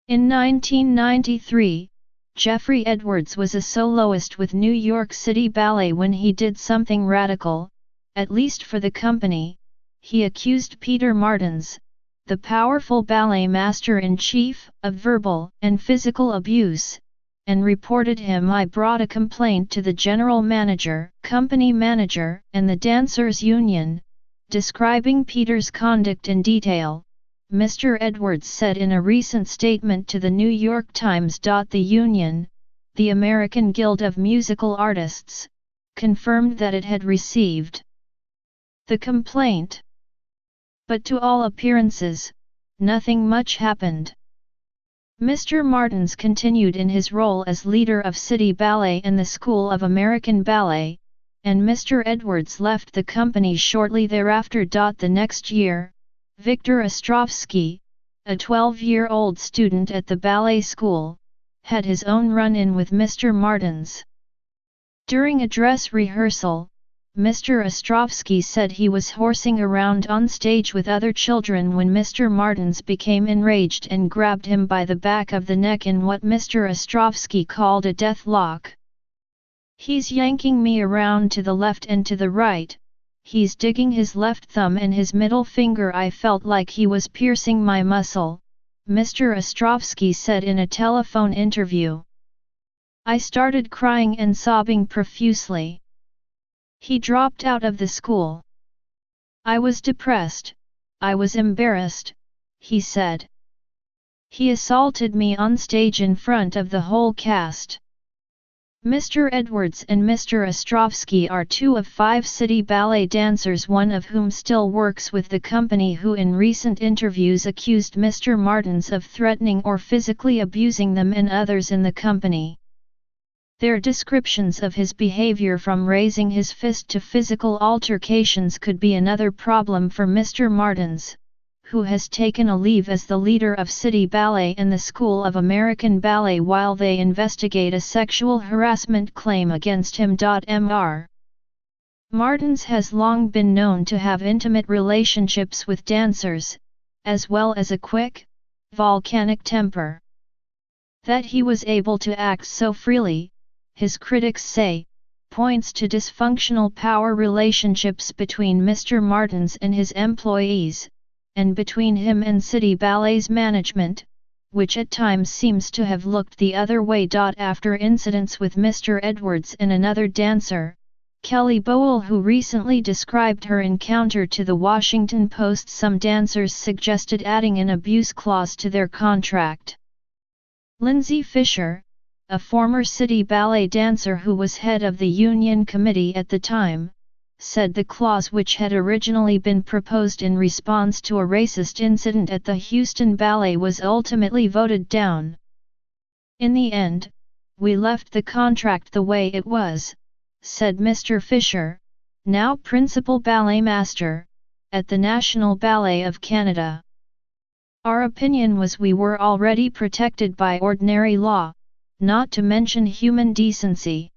In 1993, Jeffrey Edwards was a soloist with New York City Ballet when he did something radical, at least for the company. He accused Peter Martins, the powerful ballet master-in-chief, of verbal and physical abuse, and reported him. I brought a complaint to the general manager, company manager, and the dancers' union, describing Peter's conduct in detail, Mr. Edwards said in a recent statement to the New York Times. The union, the American Guild of Musical Artists, confirmed that it had received the complaint. But to all appearances, nothing much happened. Mr. Martins continued in his role as leader of City Ballet and the School of American Ballet, and Mr. Edwards left the company shortly thereafter. The next year, Viktor Ostrovsky, a 12-year-old student at the ballet school, had his own run-in with Mr. Martins. During a dress rehearsal, Mr. Ostrovsky said he was horsing around on stage with other children when Mr. Martins became enraged and grabbed him by the back of the neck in what Mr. Ostrovsky called a death lock. "He's yanking me around to the left and to the right. He's digging his left thumb and his middle finger. I felt like he was piercing my muscle," Mr. Ostrovsky said in a telephone interview. "I started crying and sobbing profusely. He dropped out of the school. I was depressed, I was embarrassed," he said. "He assaulted me on stage in front of the whole cast." Mr. Edwards and Mr. Ostrovsky are two of 5 City Ballet dancers, one of whom still works with the company, who in recent interviews accused Mr. Martins of threatening or physically abusing them and others in the company. Their descriptions of his behavior, from raising his fist to physical altercations, could be another problem for Mr. Martins, who has taken a leave as the leader of City Ballet and the School of American Ballet while they investigate a sexual harassment claim against him. Mr. Martins has long been known to have intimate relationships with dancers, as well as a quick, volcanic temper. That he was able to act so freely, his critics say, points to dysfunctional power relationships between Mr. Martins and his employees, and between him and City Ballet's management, which at times seems to have looked the other way. After incidents with Mr. Edwards and another dancer, Kelly Bowell, who recently described her encounter to the Washington Post, some dancers suggested adding an abuse clause to their contract. Lindsay Fisher, a former City Ballet dancer who was head of the union committee at the time, said the clause, which had originally been proposed in response to a racist incident at the Houston Ballet, was ultimately voted down. "In the end, we left the contract the way it was," said Mr. Fisher, now principal ballet master, at the National Ballet of Canada. "Our opinion was we were already protected by ordinary law, not to mention human decency."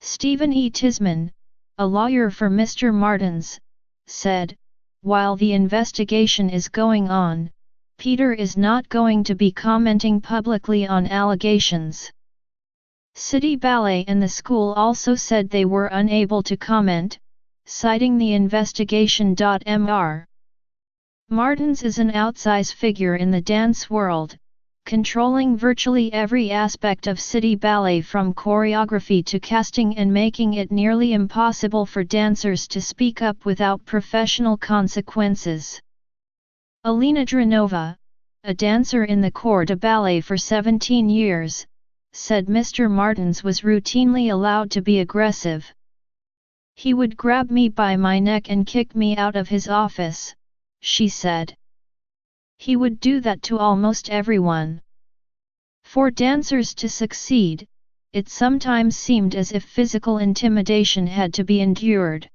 Stephen E. Tisman, a lawyer for Mr. Martins, said, "While the investigation is going on, Peter is not going to be commenting publicly on allegations." City Ballet and the school also said they were unable to comment, citing the investigation. Mr. Martins is an outsized figure in the dance world, controlling virtually every aspect of City Ballet, from choreography to casting, and making it nearly impossible for dancers to speak up without professional consequences. Alina Dranova, a dancer in the Corps de Ballet for 17 years, said Mr. Martins was routinely allowed to be aggressive. "He would grab me by my neck and kick me out of his office," she said. "He would do that to almost everyone." For dancers to succeed, it sometimes seemed as if physical intimidation had to be endured.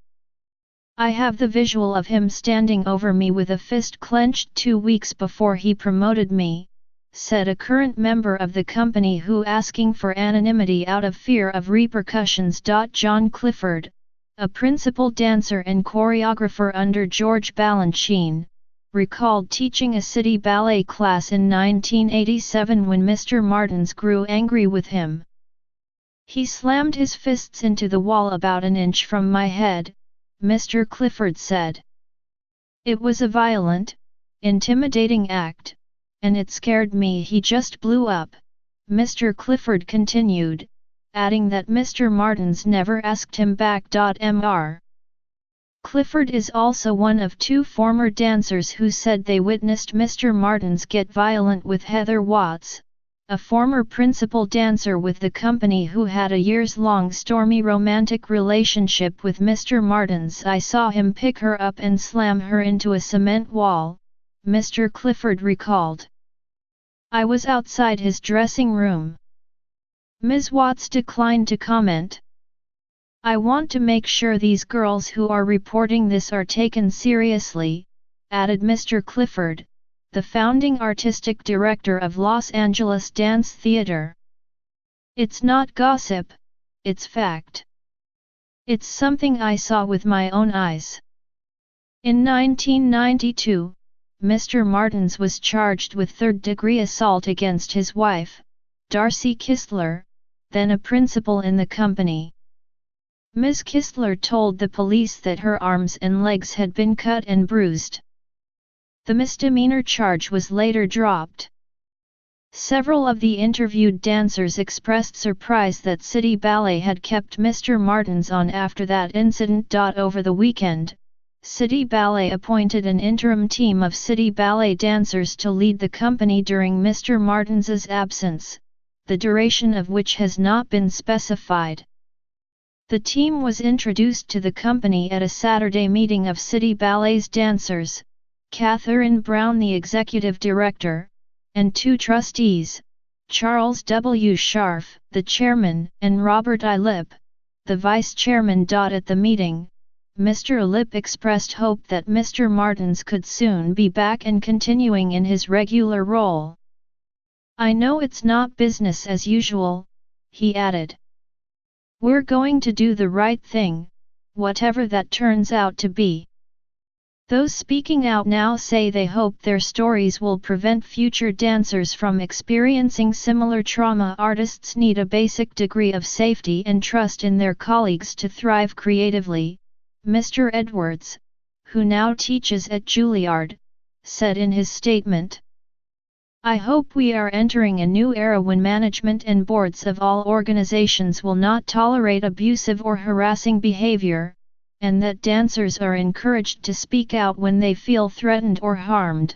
"I have the visual of him standing over me with a fist clenched 2 weeks before he promoted me," said a current member of the company, who asking for anonymity out of fear of repercussions. John Clifford, a principal dancer and choreographer under George Balanchine, recalled teaching a city ballet class in 1987 when Mr. Martins grew angry with him. He slammed his fists into the wall about an inch from my head, Mr. Clifford said. It was a violent, intimidating act, and it scared me. He just blew up, Mr. Clifford continued, adding that Mr. Martins never asked him back. Mr. Clifford is also one of two former dancers who said they witnessed Mr. Martins get violent with Heather Watts, a former principal dancer with the company who had a years-long stormy romantic relationship with Mr. Martins. I saw him pick her up and slam her into a cement wall, Mr. Clifford recalled. I was outside his dressing room. Ms. Watts declined to comment. I want to make sure these girls who are reporting this are taken seriously, added Mr. Clifford, the founding artistic director of Los Angeles Dance Theater. It's not gossip, it's fact. It's something I saw with my own eyes. In 1992, Mr. Martins was charged with third-degree assault against his wife, Darcy Kistler, then a principal in the company. Ms. Kistler told the police that her arms and legs had been cut and bruised. The misdemeanor charge was later dropped. Several of the interviewed dancers expressed surprise that City Ballet had kept Mr. Martins on after that incident. Over the weekend, City Ballet appointed an interim team of City Ballet dancers to lead the company during Mr. Martins's absence, the duration of which has not been specified. The team was introduced to the company at a Saturday meeting of City Ballet's dancers, Catherine Brown, the executive director, and two trustees, Charles W. Scharf, the chairman, and Robert I. Lip, the vice chairman. At the meeting, Mr. Lip expressed hope that Mr. Martins could soon be back and continuing in his regular role. I know it's not business as usual, he added. We're going to do the right thing, whatever that turns out to be. Those speaking out now say they hope their stories will prevent future dancers from experiencing similar trauma. Artists need a basic degree of safety and trust in their colleagues to thrive creatively, Mr. Edwards, who now teaches at Juilliard, said in his statement. I hope we are entering a new era when management and boards of all organizations will not tolerate abusive or harassing behavior, and that dancers are encouraged to speak out when they feel threatened or harmed.